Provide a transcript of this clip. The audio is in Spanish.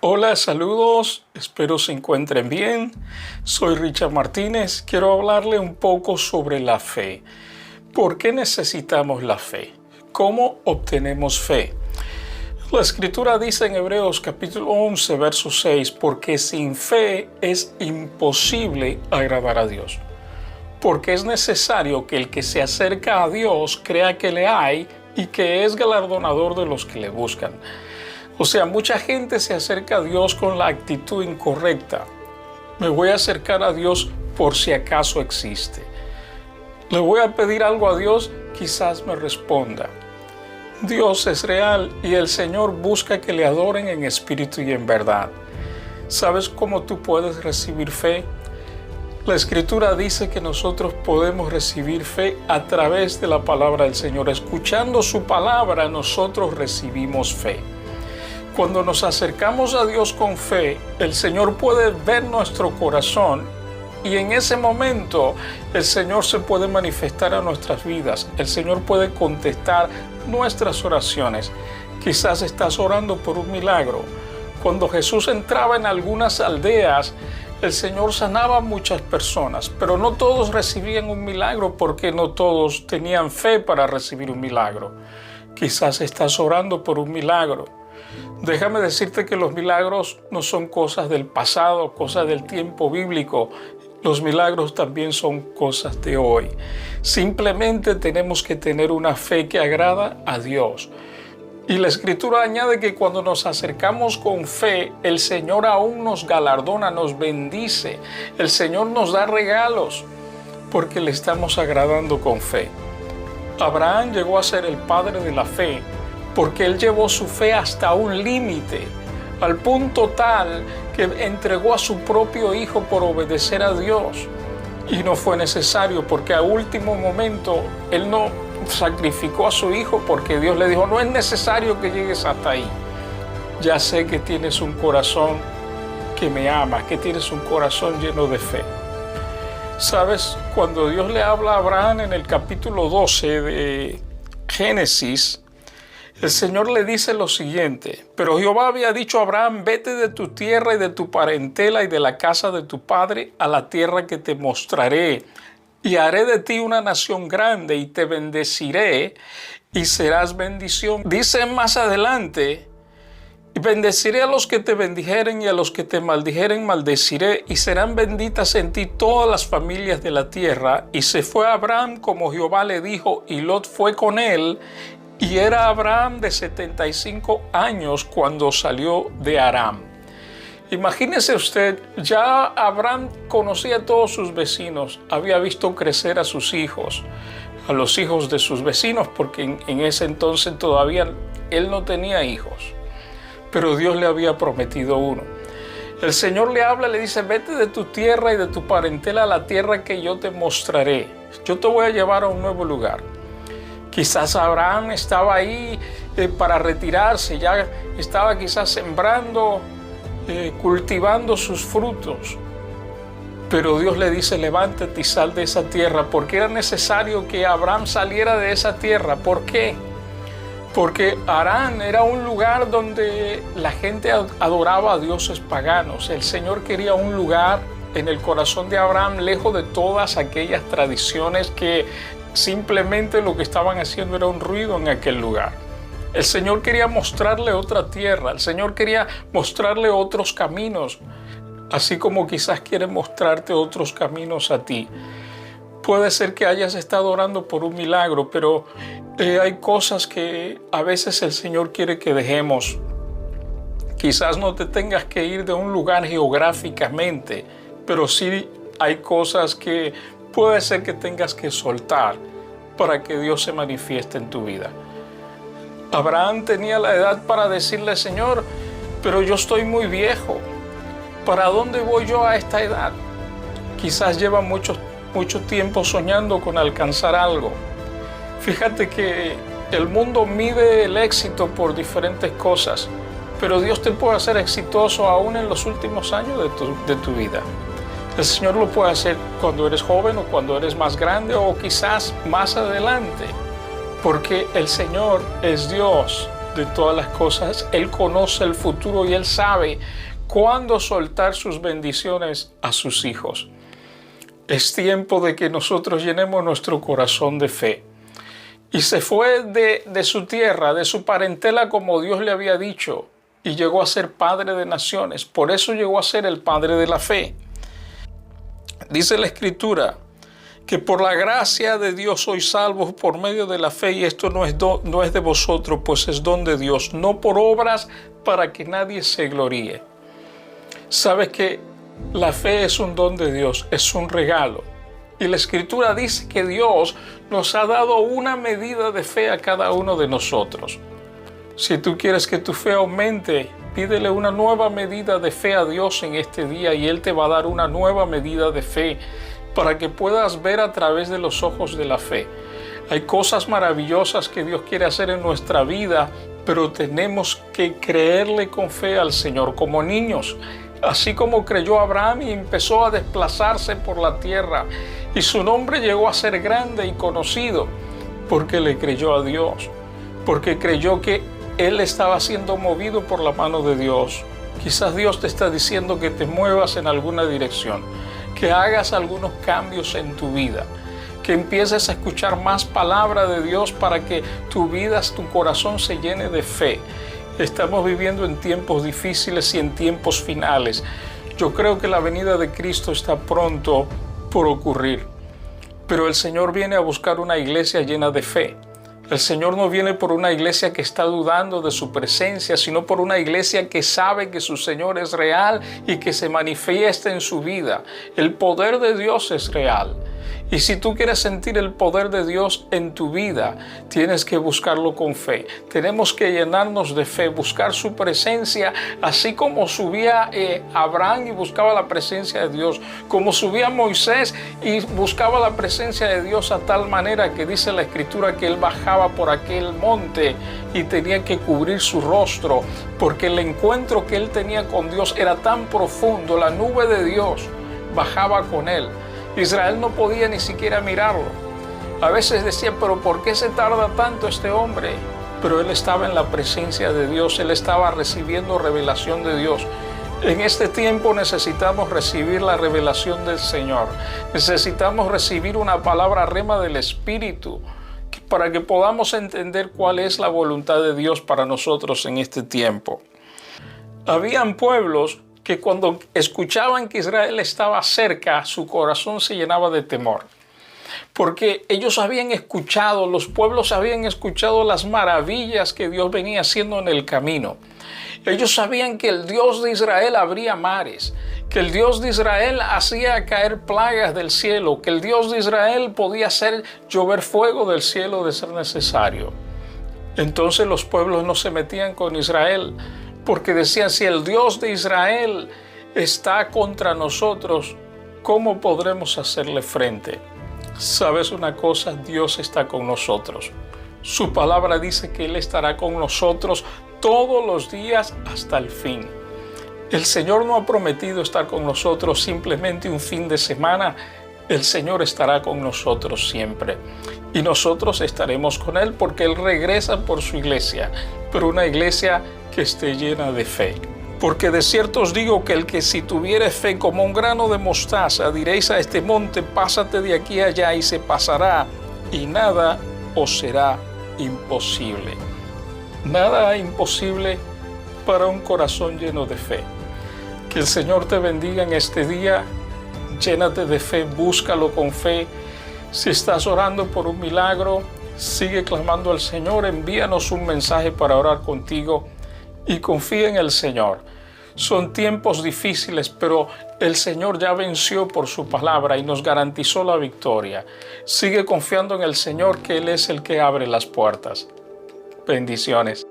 Hola, saludos, espero se encuentren bien. Soy Richard Martínez. Quiero hablarle un poco sobre la fe. ¿Por qué necesitamos la fe? ¿Cómo obtenemos fe? La Escritura dice en Hebreos capítulo 11, verso 6, porque sin fe es imposible agradar a Dios. Porque es necesario que el que se acerca a Dios crea que le hay y que es galardonador de los que le buscan. O sea, mucha gente se acerca a Dios con la actitud incorrecta. Me voy a acercar a Dios por si acaso existe. Le voy a pedir algo a Dios, quizás me responda. Dios es real y el Señor busca que le adoren en espíritu y en verdad. ¿Sabes cómo tú puedes recibir fe? La Escritura dice que nosotros podemos recibir fe a través de la palabra del Señor. Escuchando su palabra, nosotros recibimos fe. Cuando nos acercamos a Dios con fe, el Señor puede ver nuestro corazón y en ese momento el Señor se puede manifestar a nuestras vidas. El Señor puede contestar nuestras oraciones. Quizás estás orando por un milagro. Cuando Jesús entraba en algunas aldeas, el Señor sanaba a muchas personas, pero no todos recibían un milagro porque no todos tenían fe para recibir un milagro. Quizás estás orando por un milagro. Déjame decirte que los milagros no son cosas del pasado, cosas del tiempo bíblico. Los milagros también son cosas de hoy. Simplemente tenemos que tener una fe que agrada a Dios. Y la Escritura añade que cuando nos acercamos con fe, el Señor aún nos galardona, nos bendice. El Señor nos da regalos porque le estamos agradando con fe. Abraham llegó a ser el padre de la fe porque él llevó su fe hasta un límite, al punto tal que entregó a su propio hijo por obedecer a Dios. Y no fue necesario porque a último momento él no sacrificó a su hijo porque Dios le dijo, no es necesario que llegues hasta ahí. Ya sé que tienes un corazón que me ama, que tienes un corazón lleno de fe. ¿Sabes? Cuando Dios le habla a Abraham en el capítulo 12 de Génesis, el Señor le dice lo siguiente: pero Jehová había dicho a Abraham, vete de tu tierra y de tu parentela y de la casa de tu padre a la tierra que te mostraré, y haré de ti una nación grande y te bendeciré y serás bendición. Dice más adelante, y bendeciré a los que te bendijeren y a los que te maldijeren maldeciré, y serán benditas en ti todas las familias de la tierra. Y se fue Abraham como Jehová le dijo, y Lot fue con él. Y era Abraham de 75 años cuando salió de Aram. Imagínese usted, ya Abraham conocía a todos sus vecinos, había visto crecer a sus hijos, a los hijos de sus vecinos, porque en ese entonces todavía él no tenía hijos, pero Dios le había prometido uno. El Señor le habla, le dice, vete de tu tierra y de tu parentela a la tierra que yo te mostraré. Yo te voy a llevar a un nuevo lugar. Quizás Abraham estaba ahí para retirarse, ya estaba quizás sembrando, cultivando sus frutos. Pero Dios le dice, levántate y sal de esa tierra, porque era necesario que Abraham saliera de esa tierra. ¿Por qué? Porque Harán era un lugar donde la gente adoraba a dioses paganos. El Señor quería un lugar en el corazón de Abraham lejos de todas aquellas tradiciones que simplemente lo que estaban haciendo era un ruido en aquel lugar. El Señor quería mostrarle otra tierra, el Señor quería mostrarle otros caminos, así como quizás quiere mostrarte otros caminos a ti. Puede ser que hayas estado orando por un milagro, pero hay cosas que a veces el Señor quiere que dejemos. Quizás no te tengas que ir de un lugar geográficamente, pero sí hay cosas que puede ser que tengas que soltar para que Dios se manifieste en tu vida. Abraham tenía la edad para decirle, Señor, pero yo estoy muy viejo. ¿Para dónde voy yo a esta edad? Quizás lleva mucho tiempo soñando con alcanzar algo. Fíjate que el mundo mide el éxito por diferentes cosas, pero Dios te puede hacer exitoso aún en los últimos años de tu vida. El Señor lo puede hacer cuando eres joven o cuando eres más grande o quizás más adelante, porque el Señor es Dios de todas las cosas. Él conoce el futuro y Él sabe cuándo soltar sus bendiciones a sus hijos. Es tiempo de que nosotros llenemos nuestro corazón de fe. Y se fue de su tierra, de su parentela, como Dios le había dicho, y llegó a ser padre de naciones. Por eso llegó a ser el padre de la fe. Dice la Escritura que por la gracia de Dios sois salvos por medio de la fe, y esto no es de vosotros, pues es don de Dios, no por obras, para que nadie se gloríe. Sabes que la fe es un don de Dios, es un regalo. Y la Escritura dice que Dios nos ha dado una medida de fe a cada uno de nosotros. Si tú quieres que tu fe aumente, pídele una nueva medida de fe a Dios en este día y Él te va a dar una nueva medida de fe para que puedas ver a través de los ojos de la fe. Hay cosas maravillosas que Dios quiere hacer en nuestra vida, pero tenemos que creerle con fe al Señor como niños. Así como creyó Abraham y empezó a desplazarse por la tierra y su nombre llegó a ser grande y conocido porque le creyó a Dios, porque creyó que él estaba siendo movido por la mano de Dios. Quizás Dios te está diciendo que te muevas en alguna dirección, que hagas algunos cambios en tu vida, que empieces a escuchar más palabra de Dios para que tu vida, tu corazón se llene de fe. Estamos viviendo en tiempos difíciles y en tiempos finales. Yo creo que la venida de Cristo está pronto por ocurrir. Pero el Señor viene a buscar una iglesia llena de fe. El Señor no viene por una iglesia que está dudando de su presencia, sino por una iglesia que sabe que su Señor es real y que se manifiesta en su vida. El poder de Dios es real. Y si tú quieres sentir el poder de Dios en tu vida, tienes que buscarlo con fe. Tenemos que llenarnos de fe, buscar su presencia, así como subía Abraham y buscaba la presencia de Dios, como subía Moisés y buscaba la presencia de Dios a tal manera que dice la Escritura que él bajaba por aquel monte y tenía que cubrir su rostro, porque el encuentro que él tenía con Dios era tan profundo, la nube de Dios bajaba con él. Israel no podía ni siquiera mirarlo. A veces decía, pero ¿por qué se tarda tanto este hombre? Pero él estaba en la presencia de Dios, él estaba recibiendo revelación de Dios. En este tiempo necesitamos recibir la revelación del Señor. Necesitamos recibir una palabra rema del Espíritu para que podamos entender cuál es la voluntad de Dios para nosotros en este tiempo. Habían pueblos que cuando escuchaban que Israel estaba cerca, su corazón se llenaba de temor. Porque ellos habían escuchado, los pueblos habían escuchado las maravillas que Dios venía haciendo en el camino. Ellos sabían que el Dios de Israel abría mares, que el Dios de Israel hacía caer plagas del cielo, que el Dios de Israel podía hacer llover fuego del cielo de ser necesario. Entonces los pueblos no se metían con Israel, porque decían, si el Dios de Israel está contra nosotros, ¿cómo podremos hacerle frente? ¿Sabes una cosa? Dios está con nosotros. Su palabra dice que Él estará con nosotros todos los días hasta el fin. El Señor no ha prometido estar con nosotros simplemente un fin de semana. El Señor estará con nosotros siempre. Y nosotros estaremos con Él porque Él regresa por su iglesia, pero una iglesia que esté llena de fe. Porque de cierto os digo que el que si tuviere fe como un grano de mostaza, diréis a este monte, pásate de aquí a allá y se pasará, y nada os será imposible. Nada imposible para un corazón lleno de fe. Que el Señor te bendiga en este día. Llénate de fe, búscalo con fe. Si estás orando por un milagro, sigue clamando al Señor, envíanos un mensaje para orar contigo y confía en el Señor. Son tiempos difíciles, pero el Señor ya venció por su palabra y nos garantizó la victoria. Sigue confiando en el Señor, que Él es el que abre las puertas. Bendiciones.